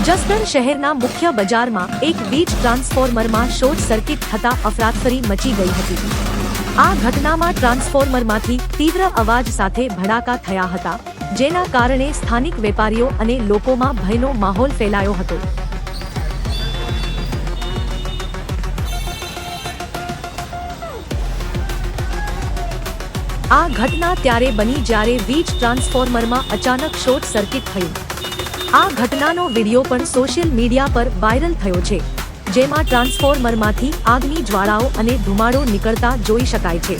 જસદણ શહેરના મુખ્ય બજારમાં એક વીજ ટ્રાન્સફોર્મરમાં શોર્ટ સર્કિટ થતા અફરાતફરી મચી ગઈ હતી। આ ઘટનામાં ટ્રાન્સફોર્મરમાંથી તીવ્ર અવાજ સાથે ભડાકા થયા હતા, જેના કારણે સ્થાનિક વેપારીઓ અને લોકોમાં ભયનો માહોલ ફેલાયો હતો। આ ઘટના ત્યારે બની જ્યારે વીજ ટ્રાન્સફોર્મરમાં અચાનક શોર્ટ સર્કિટ થયું। આ ઘટનાનો વિડીયો પણ સોશિયલ મીડિયા પર વાયરલ થયો છે, જેમાં ટ્રાન્સફોર્મરમાંથી આગની જ્વાળાઓ અને ધુમાડો નીકળતા જોઈ શકાય છે।